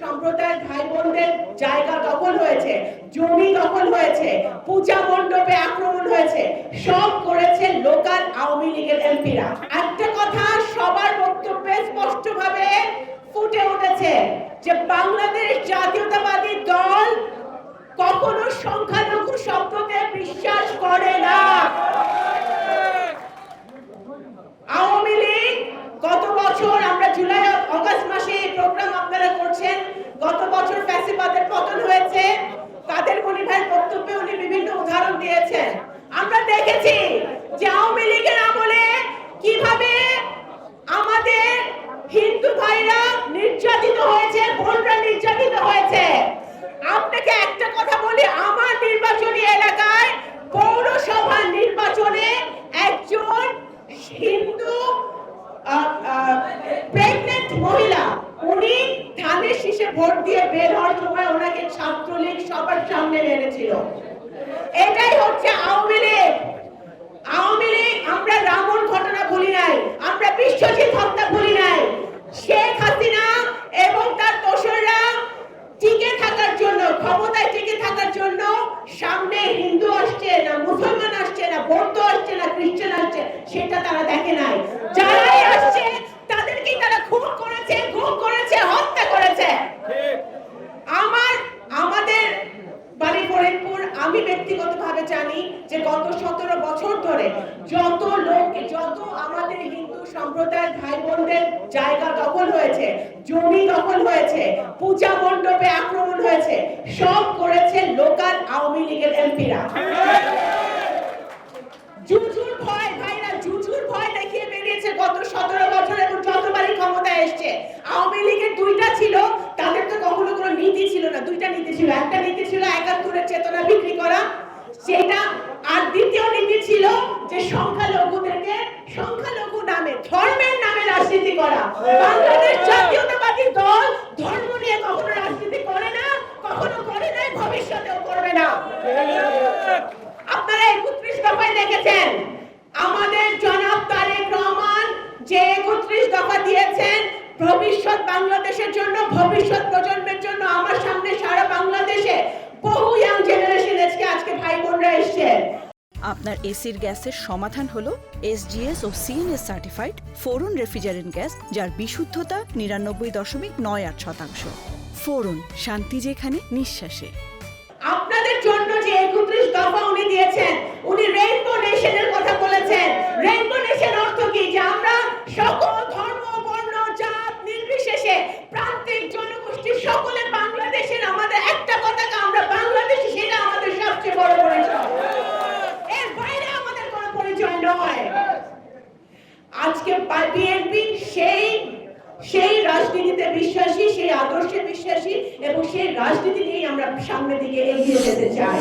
সম্প্রদায়ের ভাই বোনদের জায়গা দখল হয়েছে, জমি দখল হয়েছে, পূজা মণ্ডপে আক্রমণ হয়েছে, সব করেছে লোকাল আওয়ামী লীগের এমপিরা। একটা কথা সবার বক্তব্যে স্পষ্টভাবে ফুটে উঠেছে যে বাংলাদেশ জাতীয়তাবাদী দল কখনো সংখ্যালঘু শব্দকে বিশ্বাস করে না। আওয়ামী লীগ গত বছর, আমরা জুলাই আগস্ট মাসে এই প্রোগ্রাম আপনারা করছেন, গত বছর ফ্যাসিবাদের পতন হয়েছে, কাদের গনি ভাইয়ের বক্তব্যে উনি বিভিন্ন উদাহরণ দিয়েছেন। আমরা দেখেছি যে আওয়ামী লীগের আমলে কিভাবে আমাদের হিন্দু ভাইরা নির্যাতিত হয়েছে, বোনরা নির্যাতিত হয়েছে। আপনাকে একটা কথা বলি, আমার নির্বাচনী এলাকায় পৌরসভা নির্বাচনে একজন হিন্দু প্রেগনেন্ট মহিলা, উনি ধানের শীষে ভোট দিয়ে বের হওয়ার সময় ওনাকে ছাত্রলীগ সবার সামনে মেরেছিল। এটাই হচ্ছে আওয়ামী লীগ। আওয়ামী লীগ, আমরা রামন ঘটনা ভুলি নাই, আমরা বিশ্বজিৎ হত্যা ভুলি নাই। শেখ হাসিনা এবং তার দোসররা টিকে থাকার জন্য, ক্ষমতায় টিকে থাকার জন্য সামনে হিন্দু আসছে না, মুসলমান আসছে না, বৌদ্ধ আসছে না, খ্রিস্টান আসছে, সেটা তারা দেখে নাই। যারাই আসছে তাদেরকেই তারা খুন করেছে, গুম করেছে, হত্যা করেছে। আমাদের বাড়ি ফরিদপুর, আমি ব্যক্তিগতভাবে জানি যে গত 17 বছর ধরে যত আমাদের হিন্দু সম্প্রদায়ের ভাই বোনদের জায়গা দখল হয়েছে, জমি দখল হয়েছে, পূজা মণ্ডপে আক্রমণ হয়েছে, সব করেছে লোকাল আওয়ামী লীগের এমপিরা। জুজুর ভয়, ভাইরা জুজুর ভয় দেখিয়ে বেরিয়েছে গত 17 বছর এবং যতবারই ক্ষমতায় এসছে। আওয়ামী লীগের দুইটা ছিল, তাদের তো কখনো কোনো নীতি ছিল না। দুইটা নীতি ছিল, একটা নীতি ছিল 71-এর চেতনা বিক্রি করা, সেটা, আর দ্বিতীয় নীতি ছিল যে সংখ্যালঘুদেরকে সংখ্যালঘু নামে, ধর্মের নামে রাজনীতি করা। বাংলাদেশ জাতীয়তাবাদী দল ধর্ম নিয়ে কখনো রাজনীতি করে না, কখনো করে নাই, ভবিষ্যতেও করবে না। আপনারা 31 দফায় দেখেছেন আমাদের জনাব তারেক রহমান যে 31 দফা দিয়েছেন ভবিষ্যৎ বাংলাদেশের জন্য, ভবিষ্যৎ প্রজন্মের জন্য। আমার সামনে সারা বাংলাদেশে বহু ইয়াং জেনারেশন আজকে ভাই বোনরা এসেছেন। আপনার এসির গ্যাসের সমাধান হলো SGS ও CNS সার্টিফাইড ফোরন রেফ্রিজারেন্ট গ্যাস, যার বিশুদ্ধতা 99.98%। ফোরন, শান্তি যেখানে, নিঃশ্বাসে। আপনাদের জন্য যে 31 দফা উনি দিয়েছেন, উনি রেইনবো নেশনের কথা বলেছেন। রেইনবো নেশন অর্থ কি? যে আমরা সকল ধর্ম, বর্ণ, জাত নির্বিশেষে প্রান্তিক জনগোষ্ঠী সকলে বাংলাদেশের, আমাদের একটা পতাকা, আমরা বাংলাদেশি, সেটা আমাদের সবচেয়ে বড় পরিচয়। এর বাইরে আমাদের কোনো পরিচয় নয়। আজকে বিএনপি সেই রাজনীতিতে বিশ্বাসী, সেই আদর্শে বিশ্বাসী এবং সেই রাজনীতি নিয়ে আমরা সামনের দিকে এগিয়ে যেতে চাই।